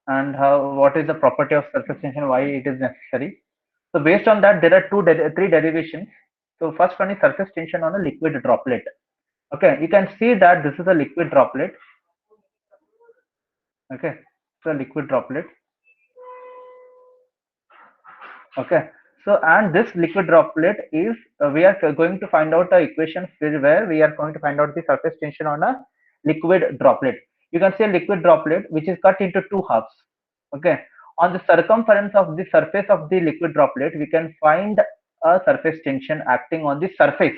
and how what is the property of surface tension, why it is necessary. So based on that, there are three derivations. So first one is surface tension on a liquid droplet. Okay, you can see that this is a liquid droplet. Okay, so liquid droplet. Okay, so and this liquid droplet is we are going to find out the equations where we are going to find out the surface tension on a liquid droplet. You can see a liquid droplet which is cut into two halves. Okay, on the circumference of the surface of the liquid droplet, we can find a surface tension acting on the surface.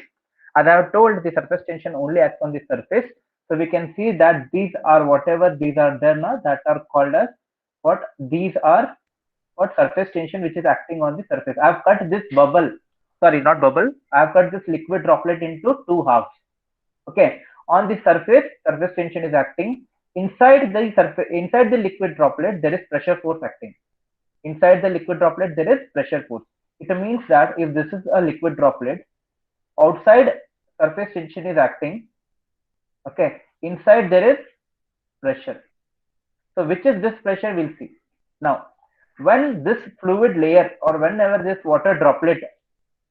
As I have told, the surface tension only acts on the surface. So we can see that these are whatever these are there now that are called as what these are what surface tension which is acting on the surface. I have cut this bubble, sorry, not bubble. I have cut this liquid droplet into two halves. Okay, on the surface, surface tension is acting. Inside the liquid droplet, there is pressure force acting. Inside the liquid droplet, there is pressure force. It means that if this is a liquid droplet, outside surface tension is acting. Okay, inside there is pressure. So which is this pressure? We'll see. Now, when this fluid layer or whenever this water droplet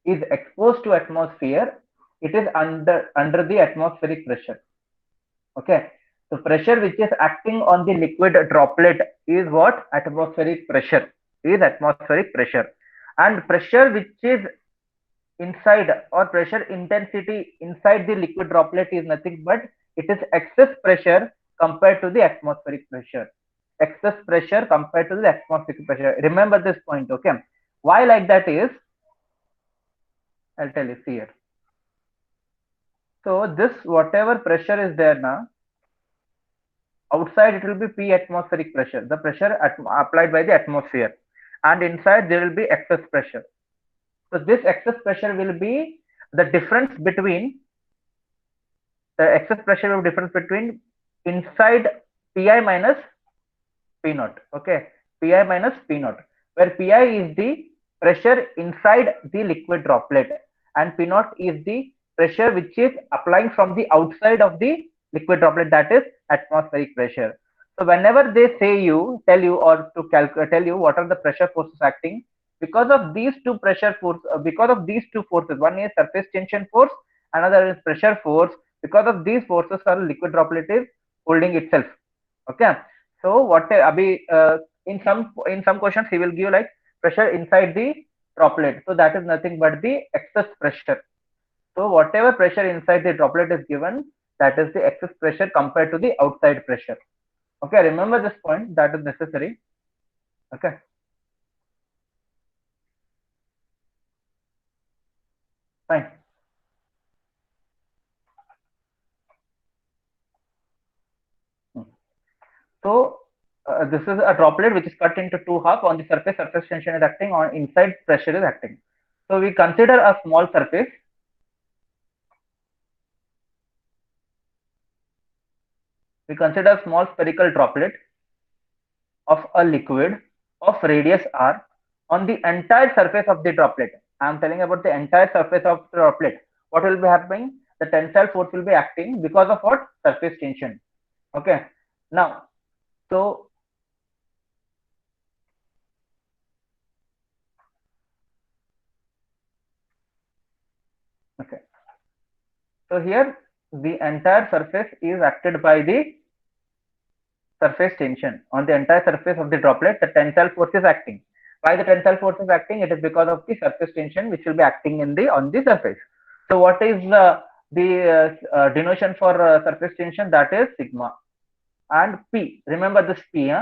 is exposed to atmosphere, it is under the atmospheric pressure. Okay. So pressure which is acting on the liquid droplet is what? Atmospheric pressure. Is atmospheric pressure. And pressure which is inside or pressure intensity inside the liquid droplet is nothing but it is excess pressure compared to the atmospheric pressure. Excess pressure compared to the atmospheric pressure. Remember this point, okay? Why like that is, I'll tell you, see here. So this whatever pressure is there now, outside it will be P atmospheric pressure, the pressure applied by the atmosphere, and inside there will be excess pressure. So this excess pressure will be the difference between the excess pressure will be difference between inside Pi minus P naught. Okay, Pi minus P naught, where Pi is the pressure inside the liquid droplet, and P naught is the pressure which is applying from the outside of the liquid droplet, that is atmospheric pressure. So whenever they say you tell you or to calculate tell you what are the pressure forces acting, because of these two pressure force, because of these two forces, one is surface tension force, another is pressure force. Because of these forces, our liquid droplet is holding itself. Okay, so what Abhi, in some questions he will give like pressure inside the droplet. So that is nothing but the excess pressure. So whatever pressure inside the droplet is given, that is the excess pressure compared to the outside pressure. Okay, remember this point, that is necessary. Okay, fine. Hmm. So this is a droplet which is cut into two half. On the surface, surface tension is acting. On inside, pressure is acting. So we consider a small surface. We consider a small spherical droplet of a liquid of radius r on the entire surface of the droplet. I am telling about the entire surface of the droplet. What will be happening? The tensile force will be acting because of what? Surface tension. Okay. Now, so okay. So here the entire surface is acted by the surface tension. On the entire surface of the droplet, the tensile force is acting. Why the tensile force is acting? It is because of the surface tension which will be acting in the on the surface. So what is the denotation for surface tension? That is sigma. And P. Remember this P,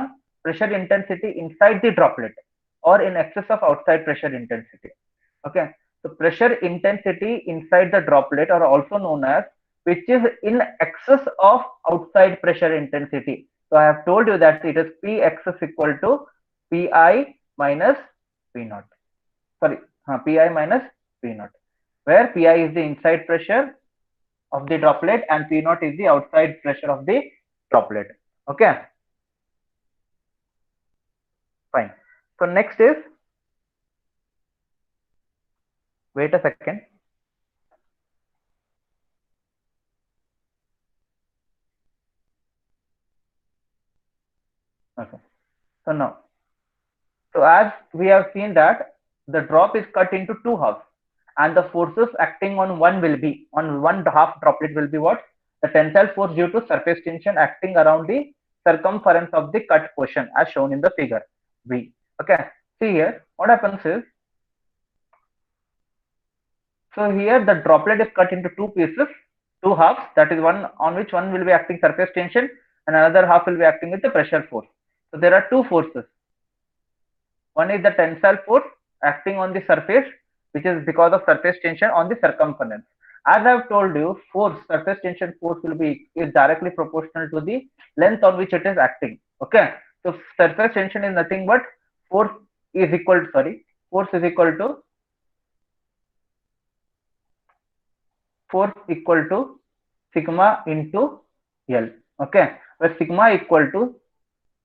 pressure intensity inside the droplet or in excess of outside pressure intensity. Okay. So pressure intensity inside the droplet are also known as which is in excess of outside pressure intensity. So I have told you that it is P excess equal to Pi minus P naught. Sorry, Pi minus P naught, where Pi is the inside pressure of the droplet and P naught is the outside pressure of the droplet. Okay, fine. So next is, wait a second. Okay. So now, so as we have seen that the drop is cut into two halves, and the forces acting on one half droplet will be what? The tensile force due to surface tension acting around the circumference of the cut portion, as shown in the figure B. Okay. See here, what happens is, so here the droplet is cut into two pieces, two halves. That is one on which one will be acting surface tension, and another half will be acting with the pressure force. So there are two forces. One is the tensile force acting on the surface, which is because of surface tension on the circumference. As I have told you, force, surface tension force is directly proportional to the length on which it is acting. Okay. So surface tension is nothing but force is equal to, force is equal to sigma into L. Okay. Where sigma equal to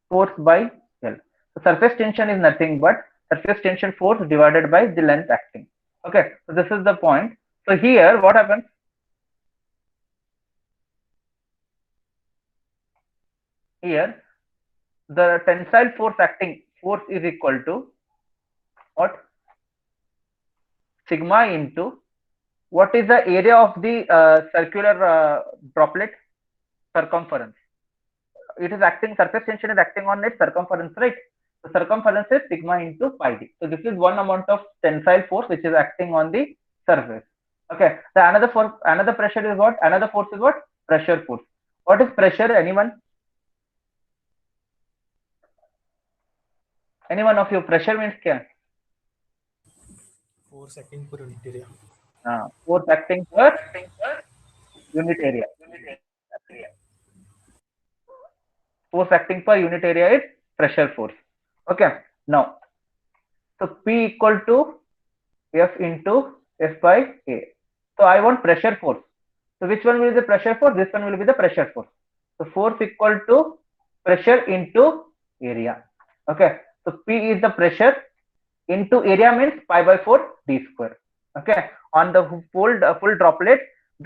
force by L. So surface tension is nothing but surface tension force divided by the length acting. Okay, so this is the point. So here what happens? Here the tensile force acting force is equal to what? Sigma into what is the area of the circular droplet? Circumference. It is acting, surface tension is acting on its circumference, right? The circumference is sigma into pi d. So this is one amount of tensile force which is acting on the surface. Okay. The another pressure is what? Another force is what? Pressure force. What is pressure? Anyone? Anyone of you? Pressure means क्या? Force acting per unit area. Force acting per unit area. Force acting per unit area is pressure force. Okay. Now, so P equal to F into F by A. So I want pressure force. So which one will be the pressure force? This one will be the pressure force. So force equal to pressure into area. Okay. So P is the pressure into area means pi by 4 d square. Okay. On the full droplet,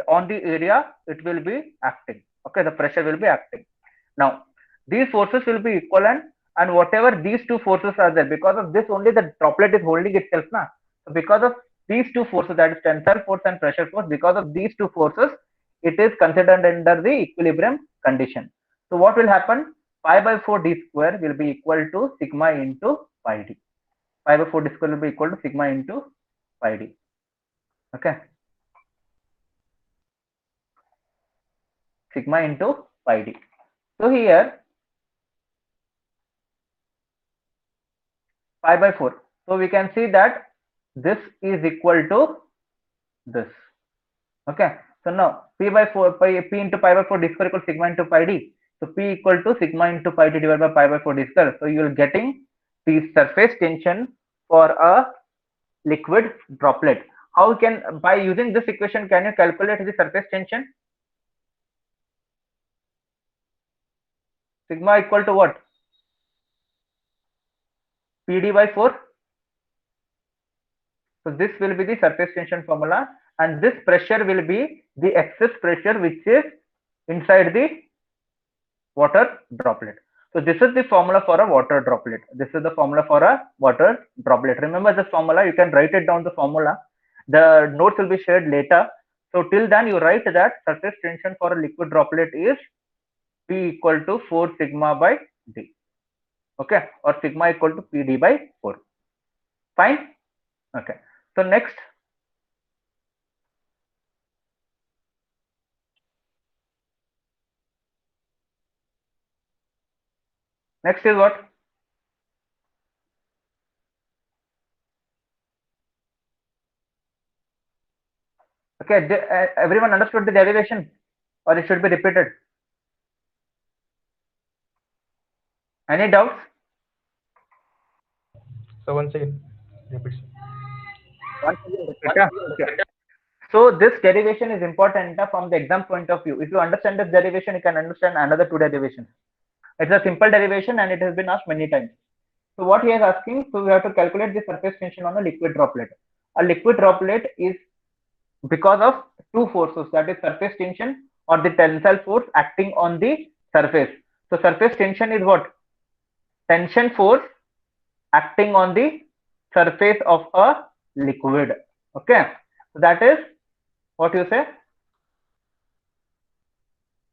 on the area, it will be acting. Okay. The pressure will be acting. Now, these forces will be equivalent, and whatever these two forces are there, because of this only the droplet is holding itself now. So because of these two forces, that is tensile force and pressure force, because of these two forces, it is considered under the equilibrium condition. So what will happen? Pi by 4 d square will be equal to sigma into pi d. Pi by 4 d square will be equal to sigma into pi d. Okay. Sigma into pi d. So here pi by 4. So we can see that this is equal to this. Okay. So now p by 4 p into pi by 4 d square equals sigma into pi d. So p equal to sigma into pi d divided by pi by 4 d square. So you will getting the surface tension for a liquid droplet. How can, by using this equation, can you calculate the surface tension? Sigma equal to what? PD by 4. So this will be the surface tension formula, and this pressure will be the excess pressure which is inside the water droplet. So this is the formula for a water droplet. This is the formula for a water droplet. Remember this formula, you can write it down, the formula. The notes will be shared later. So till then you write that surface tension for a liquid droplet is P equal to 4 sigma by D. Okay, or sigma equal to PD by 4. Fine. Okay. So next, is what? Okay, everyone understood the derivation, or it should be repeated? Any doubts? So once again, repeat. Once again, repeat. Okay. So this derivation is important from the exam point of view. If you understand this derivation, you can understand another two derivations. It's a simple derivation and it has been asked many times. So what he is asking, so we have to calculate the surface tension on a liquid droplet. A liquid droplet is because of two forces, that is surface tension or the tensile force acting on the surface. So surface tension is what? tension force acting on the surface of a liquid. Okay, so that is what you say,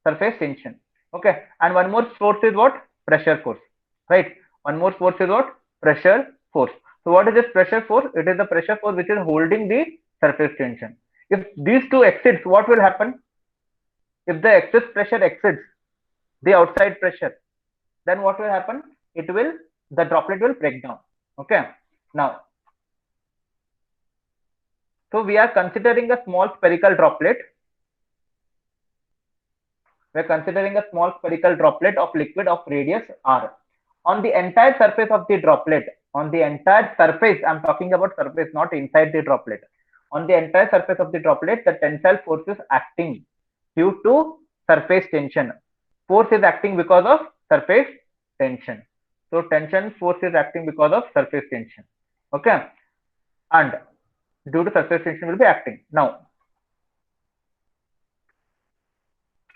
surface tension. Okay, and one more force is what? Pressure force, right? One more force is what? Pressure force. So what is this pressure force? It is the pressure force which is holding the surface tension. If these two exceeds, what will happen? If the excess pressure exceeds the outside pressure, then what will happen? It will, the droplet will break down. Okay, now, so we are considering a small spherical droplet. We are considering a small spherical droplet of liquid of radius r. On the entire surface of the droplet, on the entire surface, I'm talking about surface, not inside the droplet. On the entire surface of the droplet, the tensile force is acting due to surface tension. Force is acting because of surface tension. So tension force is acting because of surface tension. Okay, and due to surface tension will be acting. Now,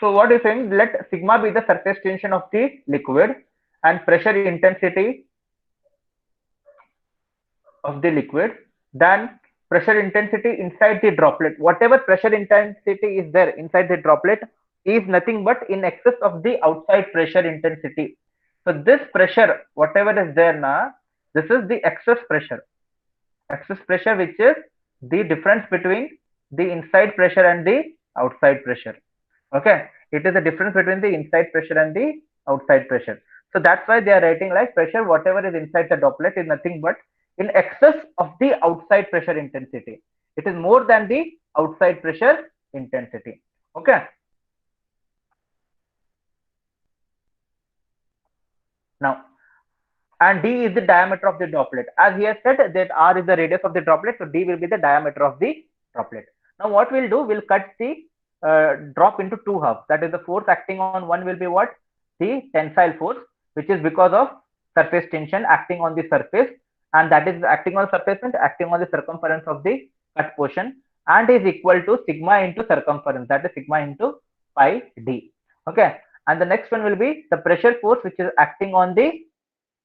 so what is saying? Let sigma be the surface tension of the liquid and pressure intensity of the liquid. Then pressure intensity inside the droplet. Whatever pressure intensity is there inside the droplet is nothing but in excess of the outside pressure intensity. So this pressure, whatever is there now, this is the excess pressure. Excess pressure, which is the difference between the inside pressure and the outside pressure. Okay, it is the difference between the inside pressure and the outside pressure. So that's why they are writing like pressure whatever is inside the droplet is nothing but in excess of the outside pressure intensity. It is more than the outside pressure intensity. Okay, now, and d is the diameter of the droplet. As he has said that r is the radius of the droplet, so d will be the diameter of the droplet. Now what we'll do, we'll cut the drop into two halves. That is, the force acting on one will be what? The tensile force, which is because of surface tension acting on the surface, and that is acting on surface and acting on the circumference of the cut portion, and is equal to sigma into circumference, that is sigma into pi d. Okay, and the next one will be the pressure force which is acting on the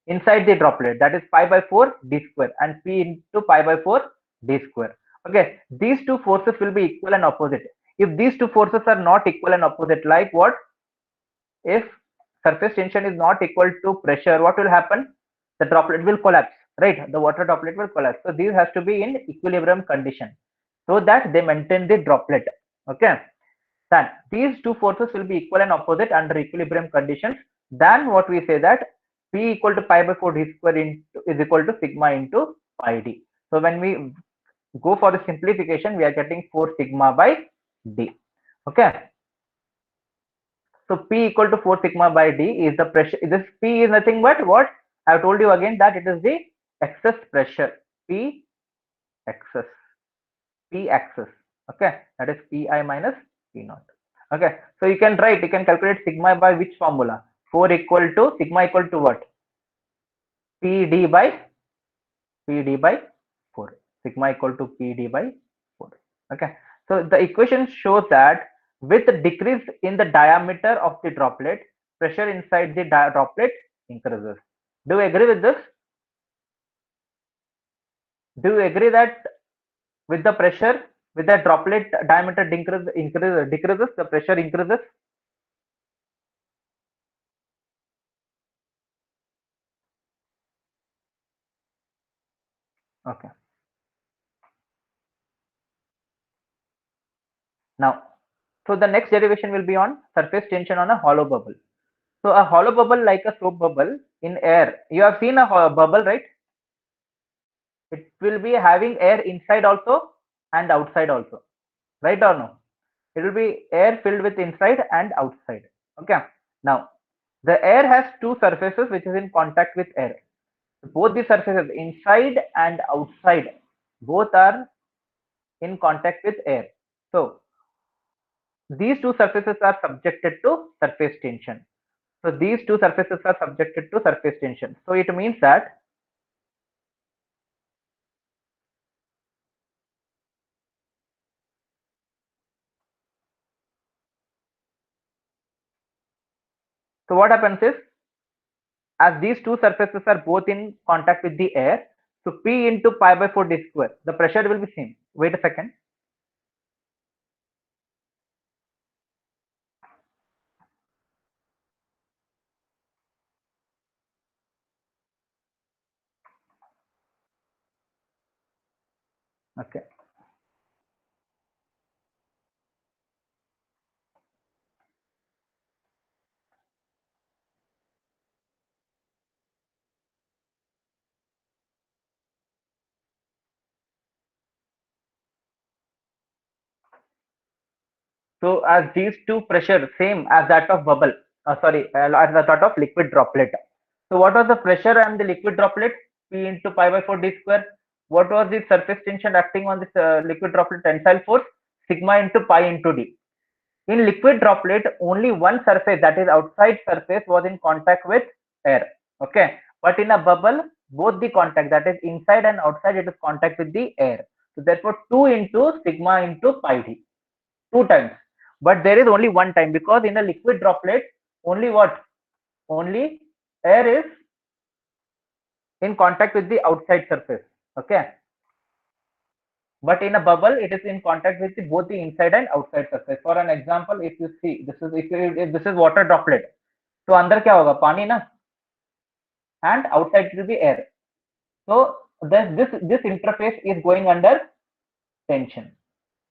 inside the droplet, that is pi by 4 d square and p into pi by 4 d square. Okay, these two forces will be equal and opposite. If these two forces are not equal and opposite, like what? If surface tension is not equal to pressure, what will happen? The droplet will collapse, right? The water droplet will collapse. So these has to be in equilibrium condition so that they maintain the droplet. Okay, then these two forces will be equal and opposite under equilibrium conditions. Then what we say that p equal to pi by 4 d square is equal to sigma into pi d. So when we go for the simplification, we are getting 4 sigma by d. Okay, so p equal to 4 sigma by d is the pressure. This p is nothing but what I have told you again, that it is the excess pressure, p excess, p axis. Okay, that is pi minus p naught. Okay, so you can write, you can calculate sigma by which formula? 4 equal to sigma equal to what? pd by 4. Sigma equal to pd by 4. Okay, so the equation shows that with decrease in the diameter of the droplet, pressure inside the droplet increases. Do you agree with this? Do you agree that with the pressure, with the droplet diameter decreases, the pressure increases? Okay, now, so the next derivation will be on surface tension on a hollow bubble. So a hollow bubble, like a soap bubble in air, you have seen a bubble, right? It will be having air inside also and outside also, right or no? It will be air filled with inside and outside. Okay, now the air has two surfaces which is in contact with air. Both the surfaces inside and outside, both are in contact with air. So these two surfaces are subjected to surface tension. So these two surfaces are subjected to surface tension. So it means that, so what happens is, as these two surfaces are both in contact with the air, so P into pi by 4 d square, the pressure will be same. Wait a second. Okay. So as these two pressure same as that of bubble, as that of liquid droplet. So what was the pressure and the liquid droplet? P into pi by 4 d square. What was the surface tension acting on this liquid droplet tensile force? Sigma into pi into d. In liquid droplet, only one surface, that is outside surface, was in contact with air. Okay. But in a bubble, both the contact, that is inside and outside, it is contact with the air. So therefore, 2 into sigma into pi d. Two times. But there is only one time, because in a liquid droplet, only what? Only air is in contact with the outside surface. Okay. But in a bubble, it is in contact with both the inside and outside surface. For an example, if you see, this is if this is water droplet, तो अंदर क्या होगा? पानी ना, and outside it will be air. So this interface is going under tension.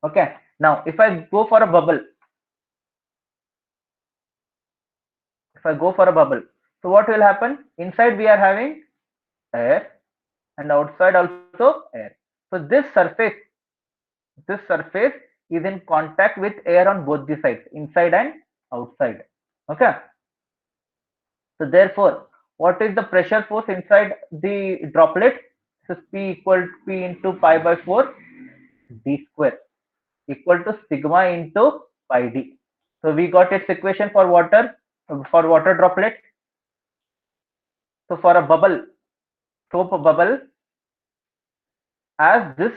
Okay. Now, if I go for a bubble, so what will happen? Inside we are having air, and outside also air. So this surface is in contact with air on both the sides, inside and outside. Okay. So therefore, what is the pressure force inside the droplet? This is P equal to P into pi by 4 d square equal to sigma into pi d. So we got its equation for water droplet. So for a bubble, soap bubble, as this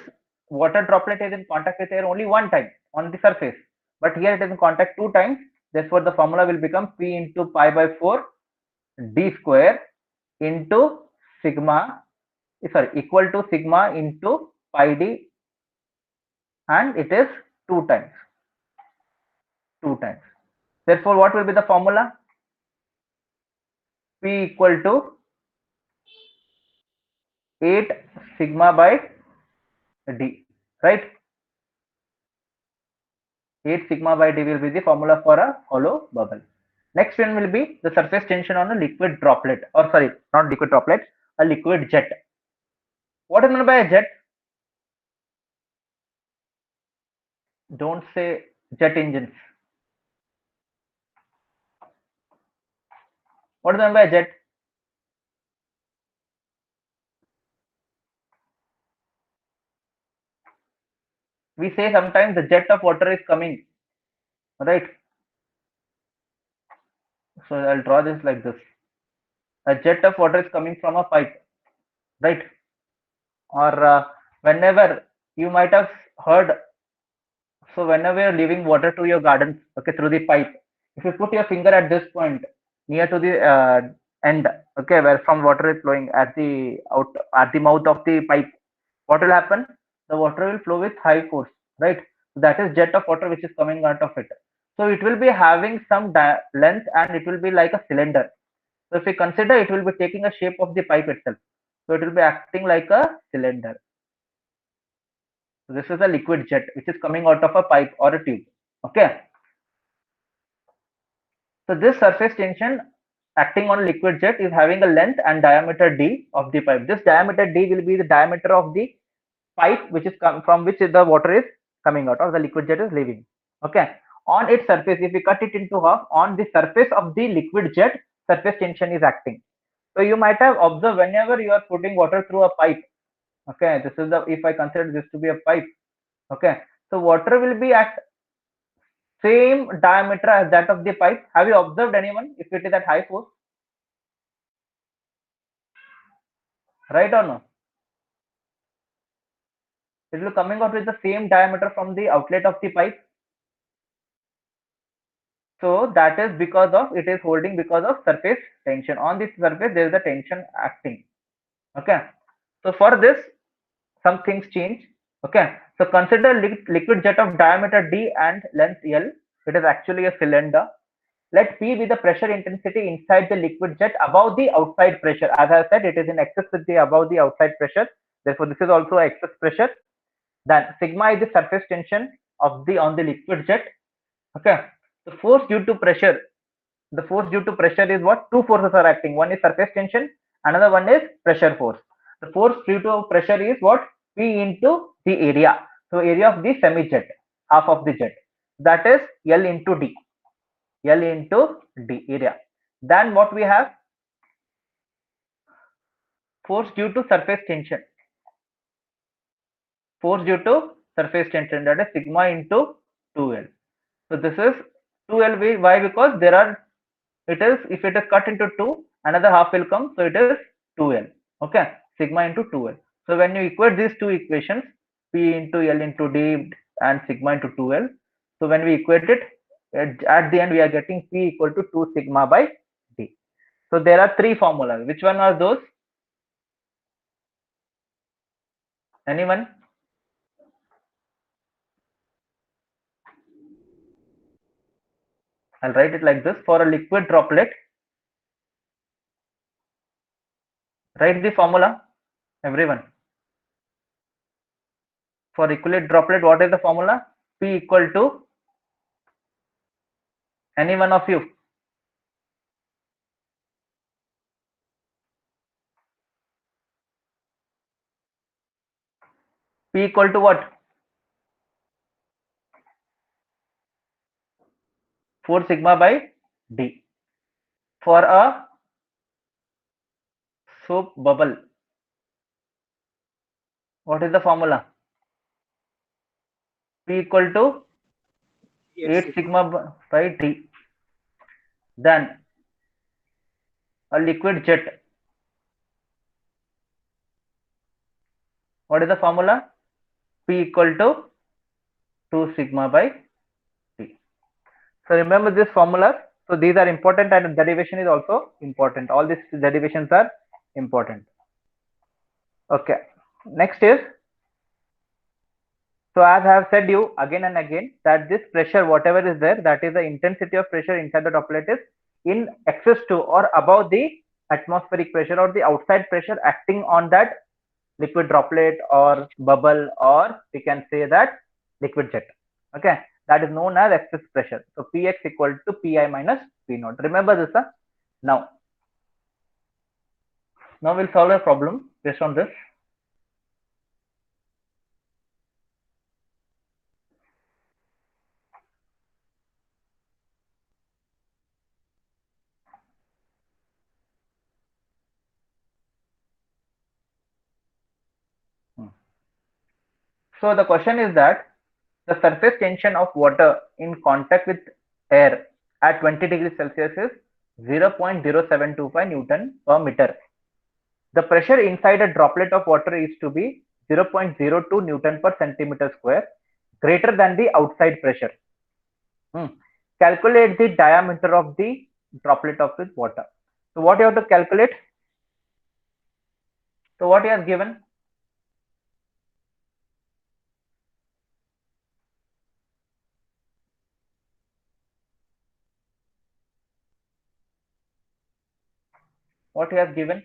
water droplet is in contact with air only one time on the surface, but here it is in contact two times. Therefore, the formula will become P into pi by 4 d square into sigma, equal to sigma into pi d, and it is two times. Therefore, what will be the formula? P equal to 8 sigma by d, right? 8 sigma by d will be the formula for a hollow bubble. Next one will be the surface tension on a liquid droplet, or sorry, not liquid droplet, a liquid jet. What is meant by a jet? Don't say jet engines. What is meant by a jet? We say sometimes the jet of water is coming, right? So I'll draw this like this. A jet of water is coming from a pipe, right? Or whenever you might have heard, so whenever you're leaving water to your garden, okay, through the pipe, if you put your finger at this point near to the end, okay, where from water is flowing at the mouth of the pipe, what will happen? The water will flow with high force, right? That is jet of water which is coming out of it. So it will be having some length, and it will be like a cylinder. So if we consider, it will be taking a shape of the pipe itself. So it will be acting like a cylinder. So this is a liquid jet which is coming out of a pipe or a tube. Okay. So this surface tension acting on liquid jet is having a length and diameter d of the pipe. This diameter d will be the diameter of the pipe which is from which the water is coming out, or the liquid jet is leaving. Okay. On its surface, if we cut it into half, on the surface of the liquid jet, surface tension is acting. So you might have observed, whenever you are putting water through a pipe, okay, this is the, if I consider this to be a pipe, okay, so water will be at same diameter as that of the pipe. Have you observed anyone if it is at high force? Right or no? It will coming out with the same diameter from the outlet of the pipe. So that is because of it is holding because of surface tension. On this surface, there is a tension acting. Okay. So for this, some things change. Okay. So consider liquid jet of diameter d and length L. It is actually a cylinder. Let P be the pressure intensity inside the liquid jet above the outside pressure. As I said, it is in excess with the above the outside pressure. Therefore, this is also excess pressure. Then sigma is the surface tension of the on the liquid jet. Okay. The force due to pressure. The force due to pressure is what? Two forces are acting. One is surface tension. Another one is pressure force. The force due to pressure is what? P into the area. So area of the semi jet, half of the jet. That is L into D. L into D area. Then what we have? Force due to surface tension. Force due to surface tension, that is sigma into 2L. So this is 2L. Why? Because there are, it is, if it is cut into 2, another half will come. So it is 2L. Okay. Sigma into 2L. So when you equate these two equations, P into L into D and sigma into 2L. So when we equate it, at the end we are getting P equal to 2 sigma by D. So there are three formulas. Which one are those? Anyone? I'll write it like this. For a liquid droplet, write the formula, everyone. For liquid droplet, what is the formula? P equal to, any one of you. P equal to what? 4 sigma by D. For a soap bubble, what is the formula? P equal to 8 sigma by D. Then a liquid jet, what is the formula? P equal to 2 sigma by D. So remember this formula. So these are important, and derivation is also important. All these derivations are important. Okay. Next is, so as I have said you again and again, that this pressure, whatever is there, that is the intensity of pressure inside the droplet is in excess to or above the atmospheric pressure or the outside pressure acting on that liquid droplet or bubble, or we can say that liquid jet. Okay. That is known as excess pressure. So Px equal to Pi minus P naught. Remember this. Now we'll solve a problem based on this. So the question is that the surface tension of water in contact with air at 20 degrees Celsius is 0.0725 Newton per meter. The pressure inside a droplet of water is to be 0.02 Newton per centimeter square, greater than the outside pressure. Calculate the diameter of the droplet of this water. So what you have to calculate? So what you have given? What you have given?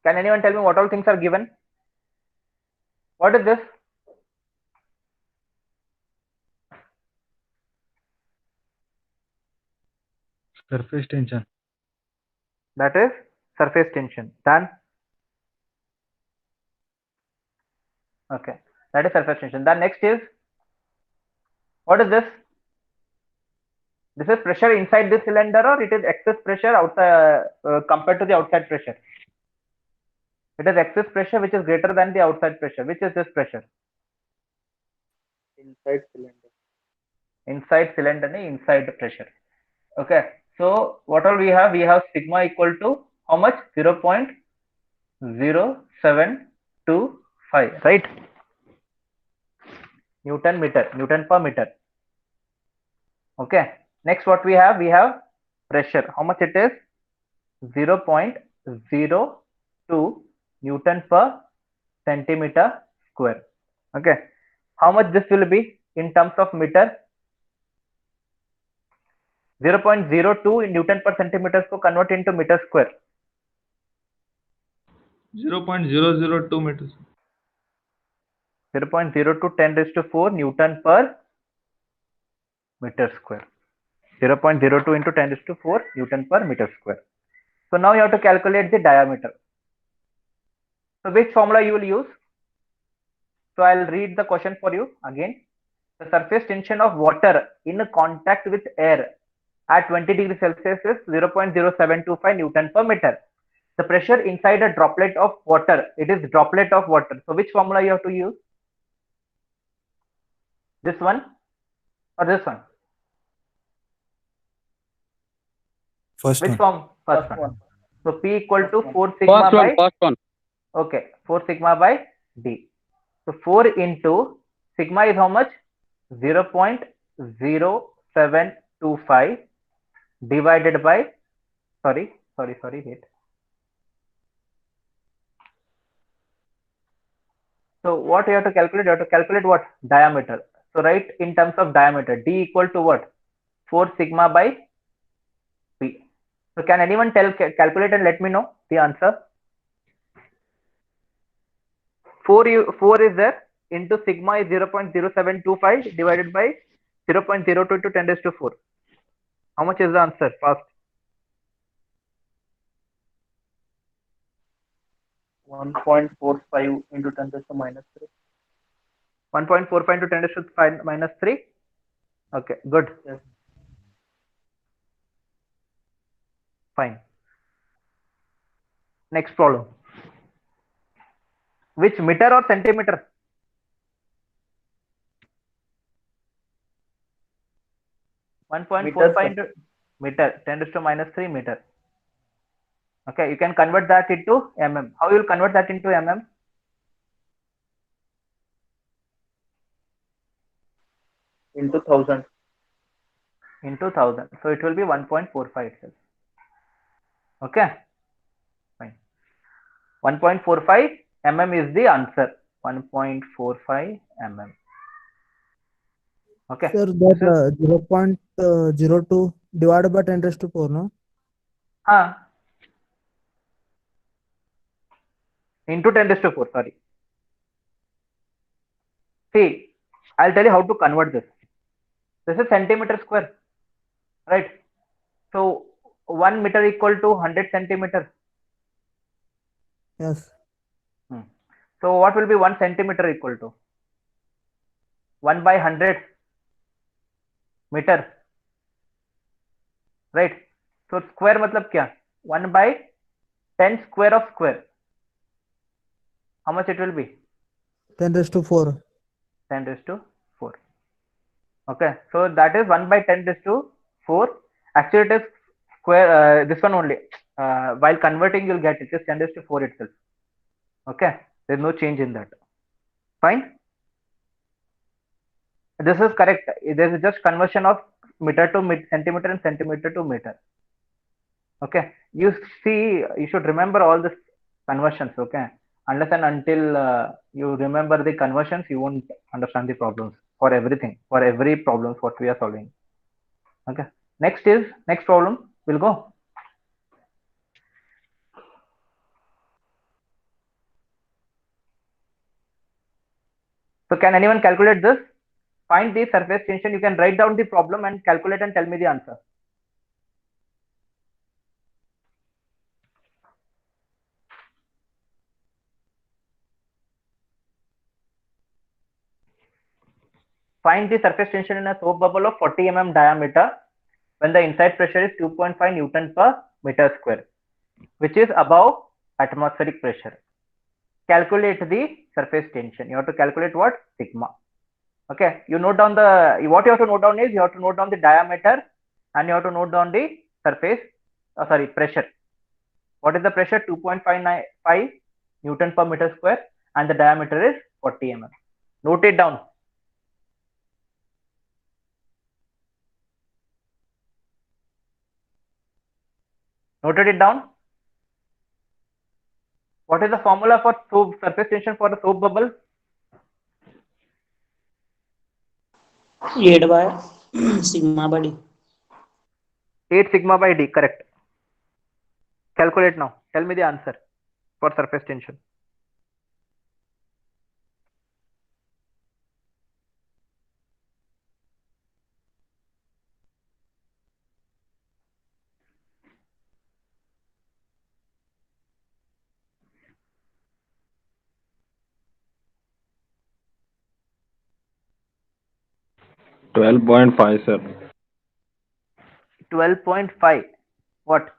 Can anyone tell me what all things are given? What is this? Surface tension. That is surface tension. Then, okay, that is surface tension. Then next is, what is this? This is pressure inside this cylinder, or it is excess pressure outside compared to the outside pressure? It is excess pressure which is greater than the outside pressure. Which is this pressure? Inside cylinder. Inside cylinder, inside pressure. Okay. So what all we have? We have sigma equal to how much? 0.0725, right? Newton per meter. Okay. Next, what we have pressure. How much it is? 0.02 Newton per centimeter square. Okay. How much this will be in terms of meter? 0.02 Newton per centimeter को convert into meter square. 0.002 meters. 0.02 10 raised to 4 Newton per meter square. 0.02 into 10 raised to 4 Newton per meter square. So now you have to calculate the diameter. So which formula you will use? So I'll read the question for you again. The surface tension of water in contact with air at 20 degrees Celsius is 0.0725 Newton per meter. The pressure inside a droplet of water, it is droplet of water. So which formula you have to use? This one or this one? First Which one. form? First one. So P equal to 4 sigma by. First one. Okay, 4 sigma by D. So 4 into sigma is how much? 0.0725 divided by, wait. So what you have to calculate? You have to calculate what? Diameter. So write in terms of diameter. D equal to what? 4 sigma by P. So can anyone calculate and let me know the answer? 4 is there, into sigma is 0.0725 divided by 0.02 into 10 raised to 4. How much is the answer? Fast. 1.45 into 10 raised to minus 3. 1.45 into 10 raised to minus 3. Okay, good. Yes. Fine. Next problem. Which meter or centimeter? Meter, 1.45 into meter, 10 raised to minus 3 meter. Okay, you can convert that into mm. How you will convert that into mm? into 1000. Into 1000. So it will be 1.45 itself. Okay, fine. 1.45 mm is the answer. 1.45 mm. Okay. Sir, that 0.02 divided by 10 raised to 4, no? Into 10 raised to 4, sorry. See, I'll tell you how to convert this. This is centimeter square, right? So 1 meter equal to 100 centimeter. Yes. So what will be 1 centimeter equal to? 1 by 100 meter, right? So square matlab kya? 1 by 10 square of square. How much it will be? 10 raised to 4. 10 raised to 4. Okay, so that is 1 by 10 raised to 4. Actually, it is square. This one only. While converting, you'll get it is 10 raised to 4 itself. Okay, there's no change in that. Fine. This is correct. This is just conversion of meter to centimeter and centimeter to meter. Okay, you see, you should remember all this conversions. Okay, unless and until you remember the conversions, you won't understand the problems for everything, for every problem what we are solving. Okay, next problem. We'll go. So can anyone calculate this? Find the surface tension. You can write down the problem and calculate and tell me the answer. Find the surface tension in a soap bubble of 40 mm diameter when the inside pressure is 2.5 Newton per meter square, which is above atmospheric pressure. Calculate the surface tension. You have to calculate what? Sigma. Okay, you note down what you have to note down is you have to note down the diameter and you have to note down the surface, pressure. What is the pressure? 2.5 Newton per meter square and the diameter is 40 mm. Note it down. Noted it down. What is the formula for surface tension for a soap bubble? 8 by sigma by d. 8 sigma by d, correct. Calculate now. Tell me the answer for surface tension. $12.5, sir. 12.5. What?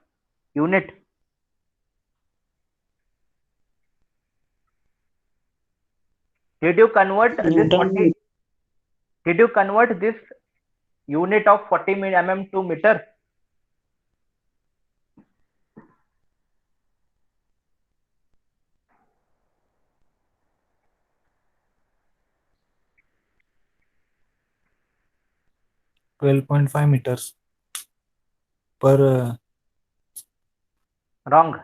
Unit? Did you convert this Newton 40? Did you convert this unit of 40 mm to meter? $12.5 meters per Wrong.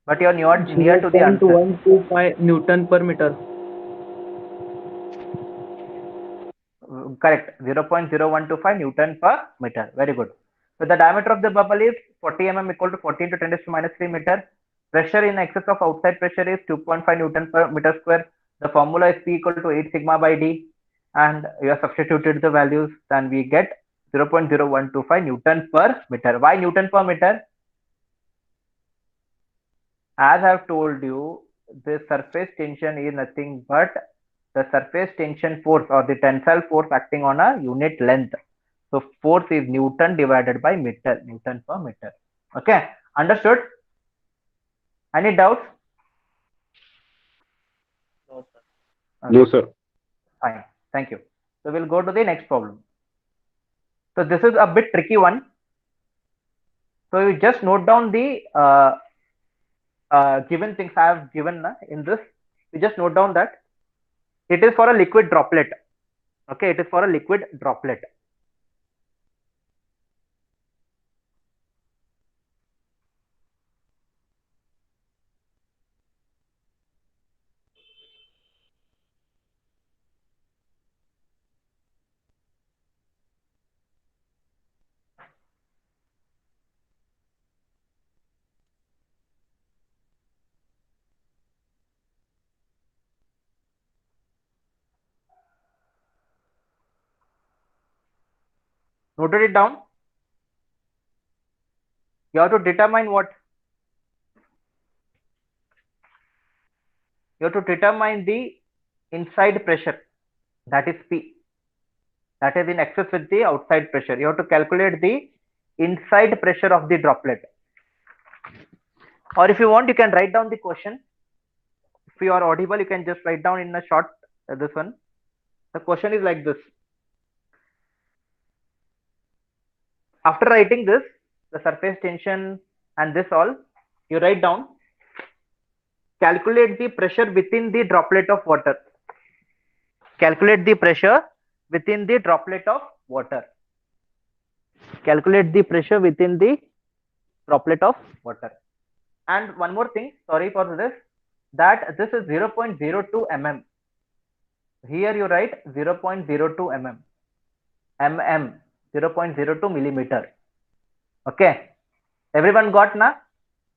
But you are near to the answer. 0.125 Newton per meter. Correct. 0.0125 Newton per meter. Very good. So the diameter of the bubble is 40 mm equal to 40 into 10 to minus 3 meter. Pressure in excess of outside pressure is 2.5 Newton per meter square. The formula is P equal to 8 sigma by D. And you have substituted the values, then we get 0.0125 Newton per meter. Why Newton per meter? As I have told you, the surface tension is nothing but the surface tension force or the tensile force acting on a unit length. So force is Newton divided by meter, Newton per meter. Okay, understood? Any doubts? No, sir. Okay, No, sir. fine. Thank you. So we'll go to the next problem. So this is a bit tricky one. So you just note down the given things I have given in this. You just note down that it is for a liquid droplet. Okay, it is for a liquid droplet. Noted it down. You have to determine what? You have to determine the inside pressure, that is P. That is in excess with the outside pressure. You have to calculate the inside pressure of the droplet. Or if you want, you can write down the question. If you are audible, you can just write down in a short this one. The question is like this. After writing this, the surface tension and this all, you write down, calculate the pressure within the droplet of water. Calculate the pressure within the droplet of water. Calculate the pressure within the droplet of water. And one more thing, sorry for this, that this is 0.02 mm. Here you write 0.02 mm. 0.02 millimeter. Okay. Everyone got na?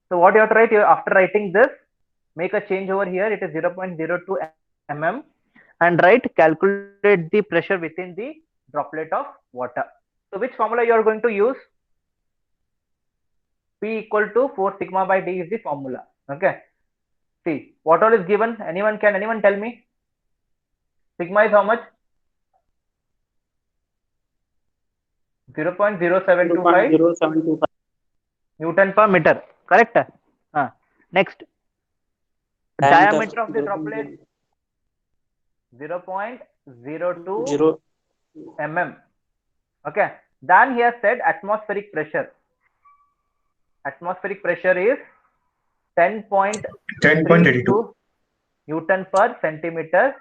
So what you have to write, after writing this, make a change over here. It is 0.02 mm and write calculate the pressure within the droplet of water. So which formula you are going to use? P equal to 4 sigma by D is the formula. Okay. See, what all is given? Anyone tell me? Sigma is how much? 0.0725 0.0725. Newton per meter. Correct? Next. Diameter of the droplet 0.02 mm. Okay. Then he has said atmospheric pressure. Atmospheric pressure is 10.82 Newton per centimeter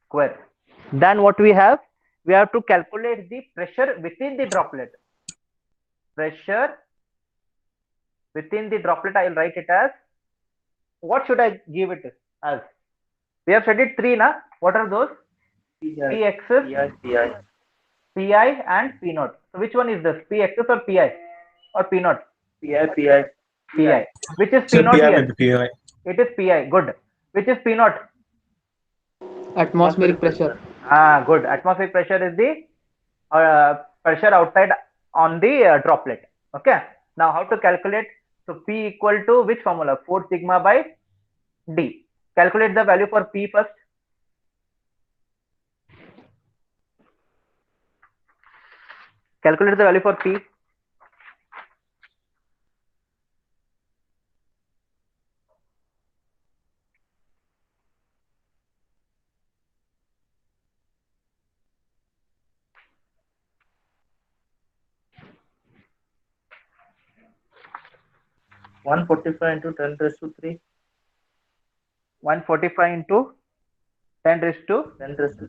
square. Then what we have? We have to calculate the pressure within the droplet. Pressure Within the droplet, I will write it as, what should I give it as? We have studied three, na? What are those? P axis, Pi and P naught. So which one is this? P axis or Pi or P naught? Pi. Which is P Sir, naught PI here? with PI. It is Pi. Good. Which is P naught? Atmospheric pressure. Good. Atmospheric pressure is the pressure outside on the droplet. Okay. Now how to calculate? So P equal to which formula? 4 sigma by D. Calculate the value for P first. Calculate the value for P. One 145 into 10 raised to 3. 145 into 10 raised to 10 raised to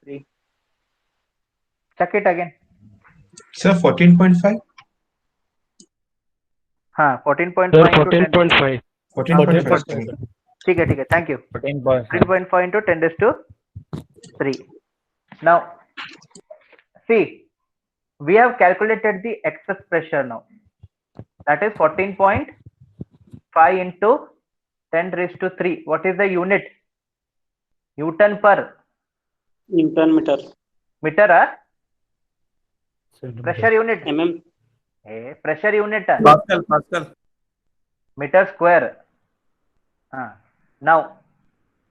3. check it again. Sir, 14.5? 14.5 Sir, into 10. 14.5. 14.5. ठीक है, thank you. 14.5 into 10 raised to 3. Now, see, we have calculated the excess pressure now. That is 14.5 into 10 raised to 3. What is the unit? Newton per Newton meter. meter, pressure unit. Mm. Pressure unit. Pascal. Meter square. Now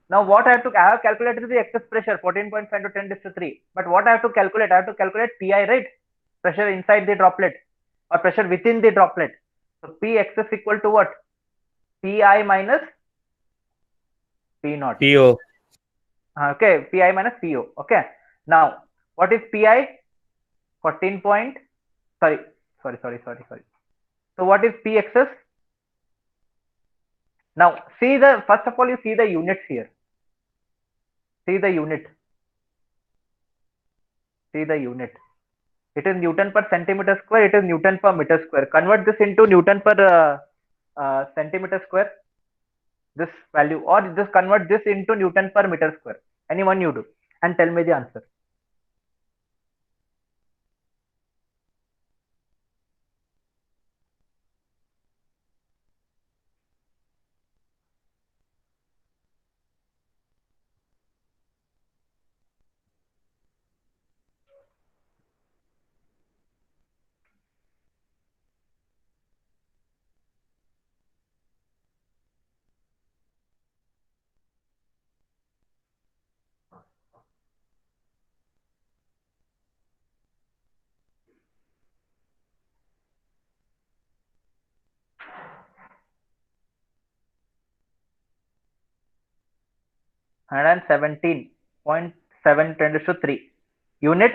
what I have calculated the excess pressure 14.5 to 10 raised to 3. But what I have to calculate? I have to calculate Pi, right? Pressure inside the droplet or pressure within the droplet. So P excess equal to what? Pi minus P naught. PO. Okay, Pi minus PO. Okay. Now what is Pi? 14 point. Sorry. So what is P excess? Now see first of all you see the units here. See the unit. It is Newton per centimeter square. It is Newton per meter square. Convert this into Newton per centimeter square. This value, or just convert this into Newton per meter square. Anyone you do, and tell me the answer. And 17.7 10 to 3 unit.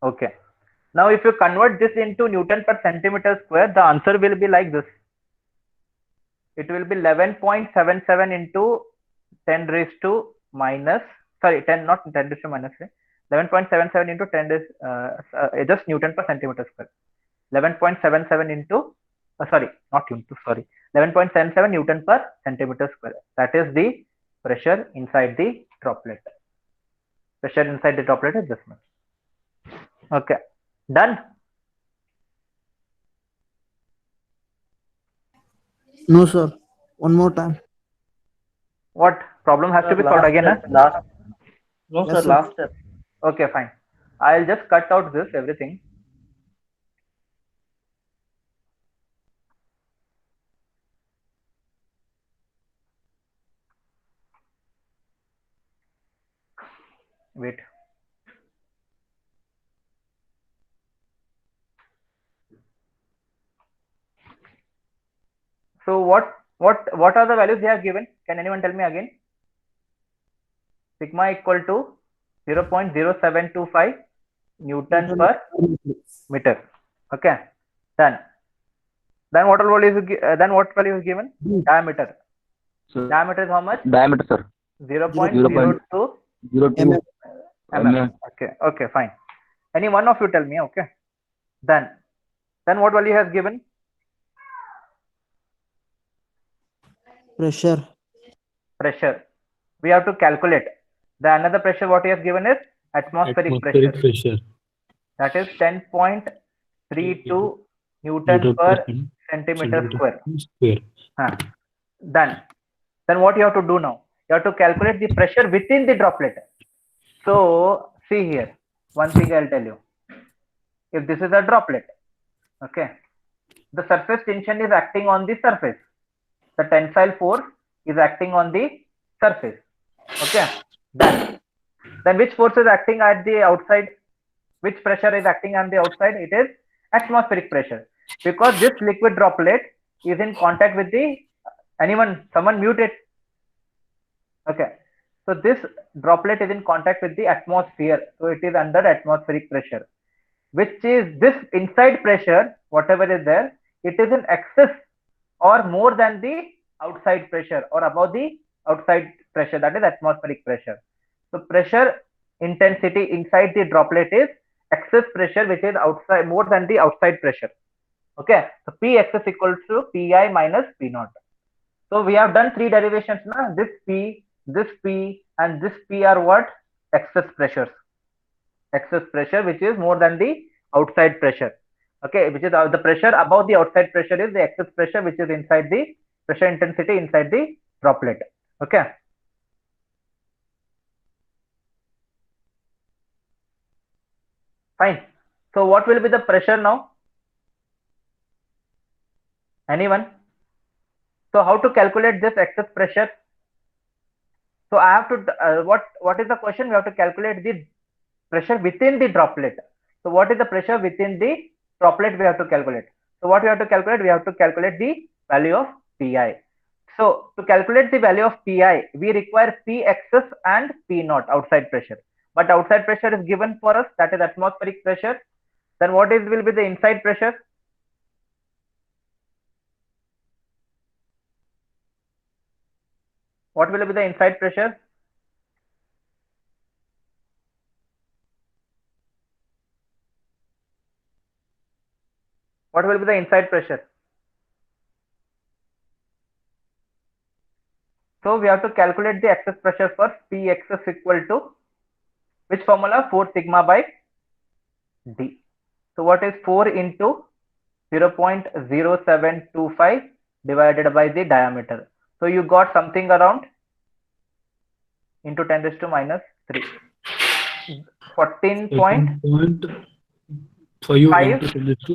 Okay. Now if you convert this into Newton per centimeter square, the answer will be like this. It will be 11.77 into 10 raised to minus, sorry, 10, not 10 raised to minus 3. 11.77 into 10 raised, just Newton per centimeter square. 11.77 into, sorry, not into, sorry. 11.77 Newton per centimeter square. That is the pressure inside the droplet. Pressure inside the droplet is this much. Okay. Done? No, sir. One more time. What? Problem has to be solved again? Last. No, Yes, sir, sir. last step. Okay, fine. I'll just cut out this, everything. Wait. So what are the values they have given? Can anyone tell me again? Sigma equal to 0.0725 Newton per meter. Okay, done. Then what value is given? Diameter. Diameter is how much? Diameter, sir. 0.02 02 mm. Okay, fine. Any one of you tell me, okay? Then what value has given? Pressure. Pressure. We have to calculate. The another pressure what he has given is atmospheric pressure. pressure. That is 10.32 Newton per centimeter square. Then what you have to do now? You have to calculate the pressure within the droplet. So see here, one thing I'll tell you. If this is a droplet, okay, the surface tension is acting on the surface. The tensile force is acting on the surface. Okay. Then which force is acting at the outside? Which pressure is acting on the outside? It is atmospheric pressure, because this liquid droplet is in contact with the someone mute it. Okay, so this droplet is in contact with the atmosphere, so it is under atmospheric pressure, which is this inside pressure, whatever is there, it is in excess or more than the outside pressure or above the outside pressure, that is atmospheric pressure. So pressure intensity inside the droplet is excess pressure, which is outside more than the outside pressure. Okay, so P excess equals to Pi minus P naught. So we have done three derivations now. This P, and this P are what? Excess pressures. Excess pressure, which is more than the outside pressure. Okay, which is the pressure above the outside pressure is the excess pressure, which is inside the pressure intensity inside the droplet. Okay. Fine. So what will be the pressure now? Anyone? So how to calculate this excess pressure? So I have to, what is the question? We have to calculate the pressure within the droplet. So what is the pressure within the droplet we have to calculate? So what we have to calculate? We have to calculate the value of Pi. So to calculate the value of Pi, we require P excess and P naught, outside pressure. But outside pressure is given for us, that is atmospheric pressure. Then what will be the inside pressure? What will be the inside pressure? What will be the inside pressure? So we have to calculate the excess pressure first. P excess equal to which formula? 4 sigma by D. So what is 4 into 0.0725 divided by the diameter? So you got something around into 10 raised to minus 3. 14.5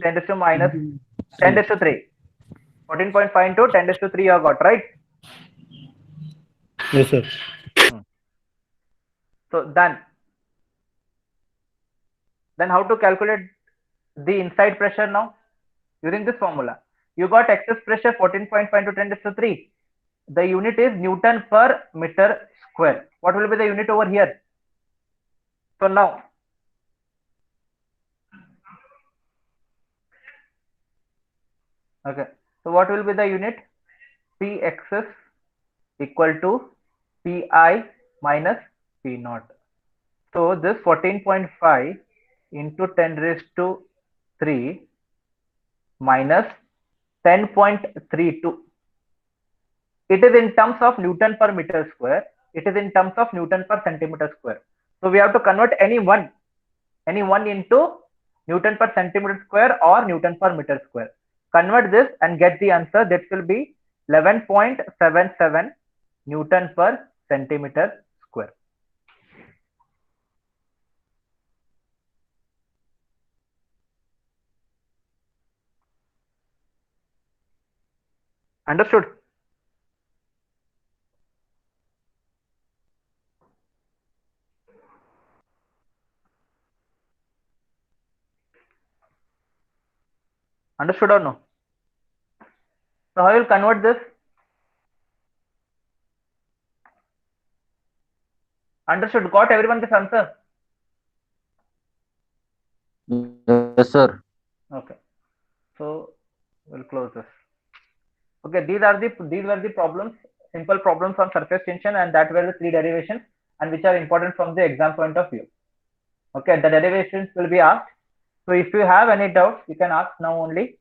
10 raised to minus 10 raised to 3. 14.5 into 10 raised to 3 you have got, right? Yes, sir. So then how to calculate the inside pressure now? Using this formula. You got excess pressure 14.5 into 10 raised to 3. The unit is Newton per meter square. What will be the unit over here? So now, okay. So what will be the unit? P excess equal to Pi minus P naught. So this 14.5 into 10 raised to 3 minus 10.32. It is in terms of Newton per meter square. It is in terms of Newton per centimeter square. So we have to convert any one into Newton per centimeter square or Newton per meter square. Convert this and get the answer. That will be 11.77 Newton per centimeter square. Understood? Understood or no? So how you will convert this? Understood? Got everyone this answer? Yes, sir. Okay. So we'll close this. Okay, these were the problems, simple problems on surface tension, and that were the 3 derivations, and which are important from the exam point of view. Okay, the derivations will be asked, So if you have any doubts, you can ask now only.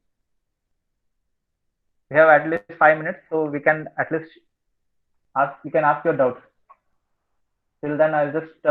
We have at least 5 minutes, so we can at least ask. You can ask your doubts. Till then, I'll just